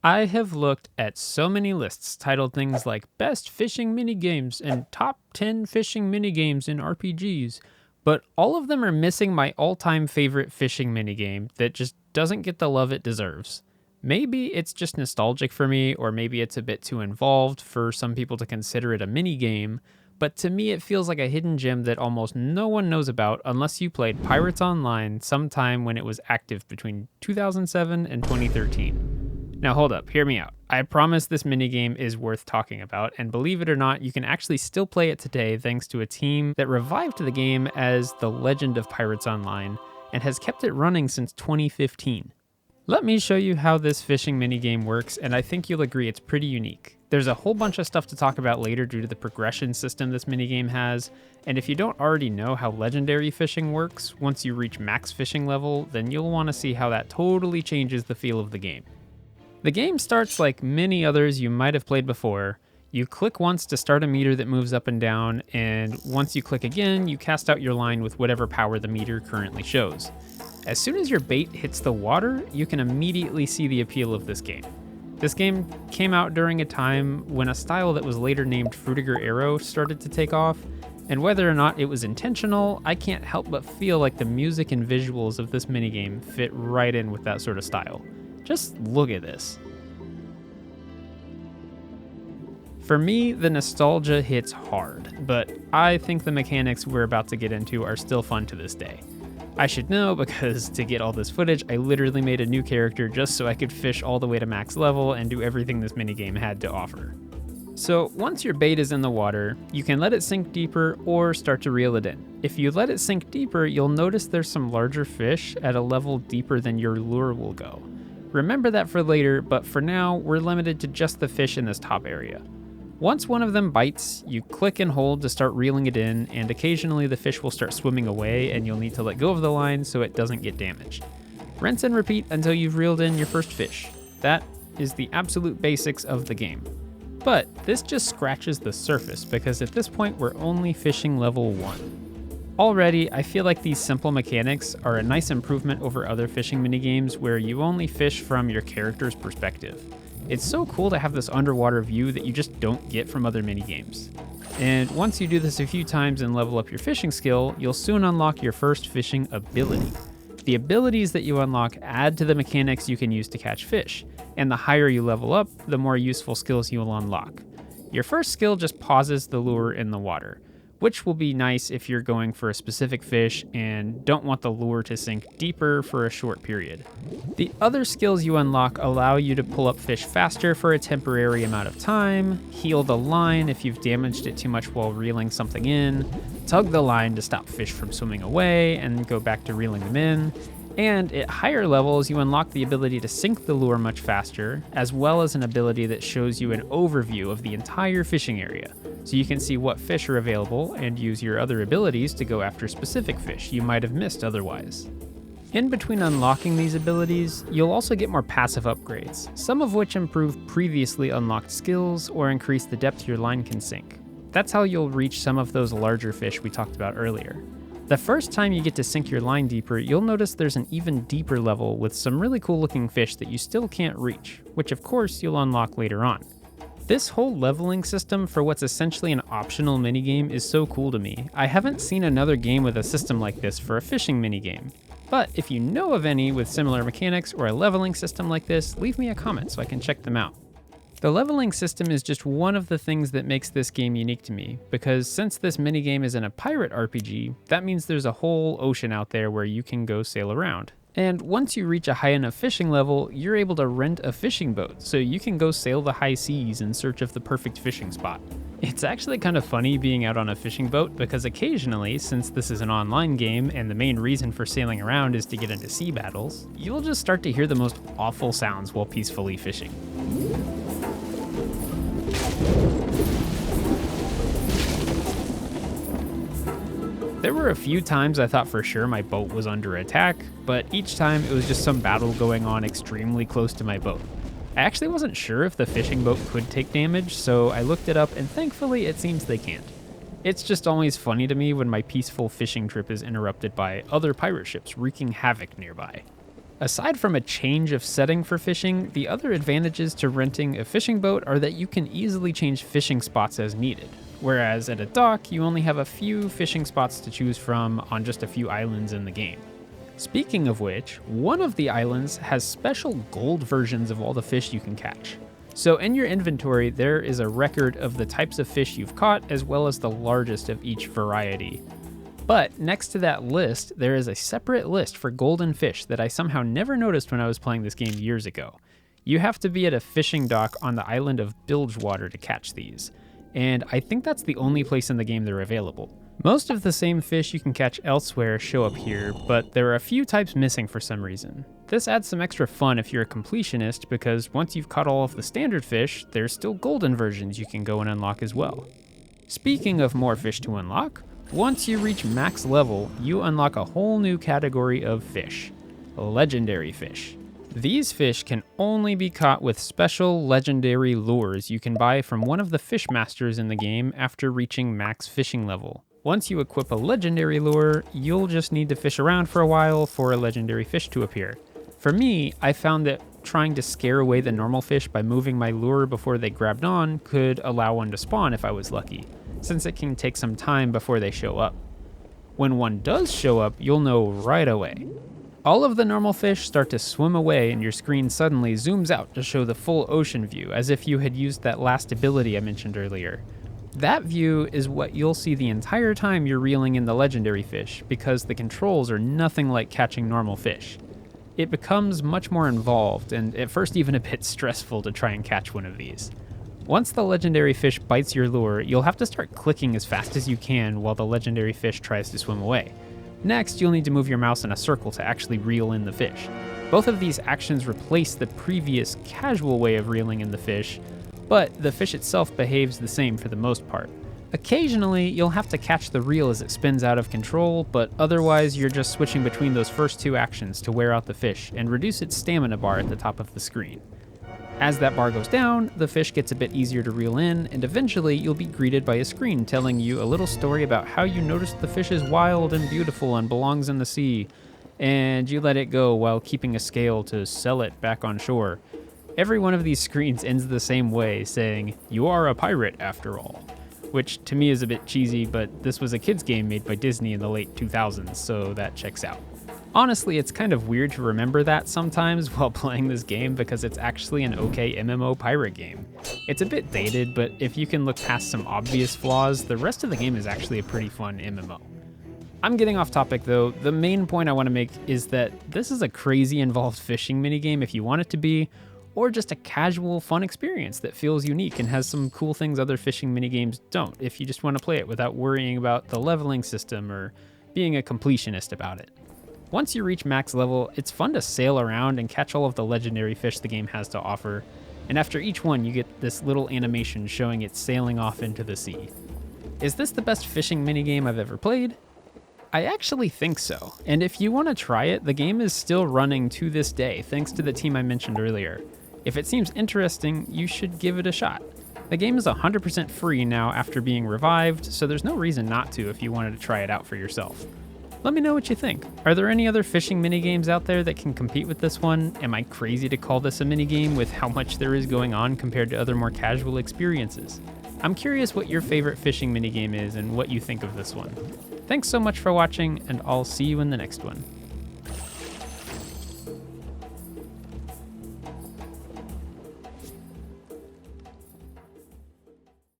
I have looked at so many lists titled things like Best Fishing Minigames and Top 10 Fishing Minigames in RPGs, but all of them are missing my all time favorite fishing minigame that just doesn't get the love it deserves. Maybe it's just nostalgic for me, or maybe it's a bit too involved for some people to consider it a minigame, but to me it feels like a hidden gem that almost no one knows about unless you played Pirates Online sometime when it was active between 2007 and 2013. Now hold up, hear me out. I promise this minigame is worth talking about, and believe it or not, you can actually still play it today thanks to a team that revived the game as the Legend of Pirates Online and has kept it running since 2015. Let me show you how this fishing minigame works, and I think you'll agree it's pretty unique. There's a whole bunch of stuff to talk about later due to the progression system this minigame has, and if you don't already know how legendary fishing works, once you reach max fishing level, then you'll want to see how that totally changes the feel of the game. The game starts like many others you might have played before. You click once to start a meter that moves up and down, and once you click again, you cast out your line with whatever power the meter currently shows. As soon as your bait hits the water, you can immediately see the appeal of this game. This game came out during a time when a style that was later named Frutiger Arrow started to take off, and whether or not it was intentional, I can't help but feel like the music and visuals of this minigame fit right in with that sort of style. Just look at this. For me, the nostalgia hits hard, but I think the mechanics we're about to get into are still fun to this day. I should know because to get all this footage, I literally made a new character just so I could fish all the way to max level and do everything this minigame had to offer. So once your bait is in the water, you can let it sink deeper or start to reel it in. If you let it sink deeper, you'll notice there's some larger fish at a level deeper than your lure will go. Remember that for later, but for now, we're limited to just the fish in this top area. Once one of them bites, you click and hold to start reeling it in, and occasionally the fish will start swimming away and you'll need to let go of the line so it doesn't get damaged. Rinse and repeat until you've reeled in your first fish. That is the absolute basics of the game. But this just scratches the surface because at this point we're only fishing level 1. Already, I feel like these simple mechanics are a nice improvement over other fishing minigames where you only fish from your character's perspective. It's so cool to have this underwater view that you just don't get from other minigames. And once you do this a few times and level up your fishing skill, you'll soon unlock your first fishing ability. The abilities that you unlock add to the mechanics you can use to catch fish, and the higher you level up, the more useful skills you will unlock. Your first skill just pauses the lure in the water, which will be nice if you're going for a specific fish and don't want the lure to sink deeper for a short period. The other skills you unlock allow you to pull up fish faster for a temporary amount of time, heal the line if you've damaged it too much while reeling something in, tug the line to stop fish from swimming away and go back to reeling them in, and at higher levels, you unlock the ability to sink the lure much faster, as well as an ability that shows you an overview of the entire fishing area, so you can see what fish are available and use your other abilities to go after specific fish you might have missed otherwise. In between unlocking these abilities, you'll also get more passive upgrades, some of which improve previously unlocked skills or increase the depth your line can sink. That's how you'll reach some of those larger fish we talked about earlier. The first time you get to sink your line deeper, you'll notice there's an even deeper level with some really cool looking fish that you still can't reach, which of course you'll unlock later on. This whole leveling system for what's essentially an optional minigame is so cool to me. I haven't seen another game with a system like this for a fishing minigame. But if you know of any with similar mechanics or a leveling system like this, leave me a comment so I can check them out. The leveling system is just one of the things that makes this game unique to me, because since this minigame is in a pirate RPG, that means there's a whole ocean out there where you can go sail around. And once you reach a high enough fishing level, you're able to rent a fishing boat, so you can go sail the high seas in search of the perfect fishing spot. It's actually kind of funny being out on a fishing boat because occasionally, since this is an online game and the main reason for sailing around is to get into sea battles, you'll just start to hear the most awful sounds while peacefully fishing. There were a few times I thought for sure my boat was under attack, but each time it was just some battle going on extremely close to my boat. I actually wasn't sure if the fishing boat could take damage, so I looked it up and thankfully it seems they can't. It's just always funny to me when my peaceful fishing trip is interrupted by other pirate ships wreaking havoc nearby. Aside from a change of setting for fishing, the other advantages to renting a fishing boat are that you can easily change fishing spots as needed. Whereas at a dock, you only have a few fishing spots to choose from on just a few islands in the game. Speaking of which, one of the islands has special gold versions of all the fish you can catch. So in your inventory, there is a record of the types of fish you've caught as well as the largest of each variety. But next to that list, there is a separate list for golden fish that I somehow never noticed when I was playing this game years ago. You have to be at a fishing dock on the island of Bilgewater to catch these, and I think that's the only place in the game they're available. Most of the same fish you can catch elsewhere show up here, but there are a few types missing for some reason. This adds some extra fun if you're a completionist, because once you've caught all of the standard fish, there's still golden versions you can go and unlock as well. Speaking of more fish to unlock, once you reach max level, you unlock a whole new category of fish: legendary fish. These fish can only be caught with special legendary lures you can buy from one of the fish masters in the game after reaching max fishing level. Once you equip a legendary lure, you'll just need to fish around for a while for a legendary fish to appear. For me, I found that trying to scare away the normal fish by moving my lure before they grabbed on could allow one to spawn if I was lucky, since it can take some time before they show up. When one does show up, you'll know right away. All of the normal fish start to swim away and your screen suddenly zooms out to show the full ocean view, as if you had used that last ability I mentioned earlier. That view is what you'll see the entire time you're reeling in the legendary fish, because the controls are nothing like catching normal fish. It becomes much more involved, and at first even a bit stressful to try and catch one of these. Once the legendary fish bites your lure, you'll have to start clicking as fast as you can while the legendary fish tries to swim away. Next, you'll need to move your mouse in a circle to actually reel in the fish. Both of these actions replace the previous casual way of reeling in the fish, but the fish itself behaves the same for the most part. Occasionally, you'll have to catch the reel as it spins out of control, but otherwise you're just switching between those first two actions to wear out the fish and reduce its stamina bar at the top of the screen. As that bar goes down, the fish gets a bit easier to reel in, and eventually you'll be greeted by a screen telling you a little story about how you noticed the fish is wild and beautiful and belongs in the sea, and you let it go while keeping a scale to sell it back on shore. Every one of these screens ends the same way, saying, "You are a pirate after all," which to me is a bit cheesy, but this was a kids game made by Disney in the late 2000s, so that checks out. Honestly, it's kind of weird to remember that sometimes while playing this game because it's actually an okay MMO pirate game. It's a bit dated, but if you can look past some obvious flaws, the rest of the game is actually a pretty fun MMO. I'm getting off topic though. The main point I want to make is that this is a crazy involved fishing minigame if you want it to be, or just a casual, fun experience that feels unique and has some cool things other fishing minigames don't if you just want to play it without worrying about the leveling system or being a completionist about it. Once you reach max level, it's fun to sail around and catch all of the legendary fish the game has to offer, and after each one you get this little animation showing it sailing off into the sea. Is this the best fishing minigame I've ever played? I actually think so, and if you want to try it, the game is still running to this day thanks to the team I mentioned earlier. If it seems interesting, you should give it a shot. The game is 100% free now after being revived, so there's no reason not to if you wanted to try it out for yourself. Let me know what you think. Are there any other fishing minigames out there that can compete with this one? Am I crazy to call this a minigame with how much there is going on compared to other more casual experiences? I'm curious what your favorite fishing minigame is and what you think of this one. Thanks so much for watching, and I'll see you in the next one.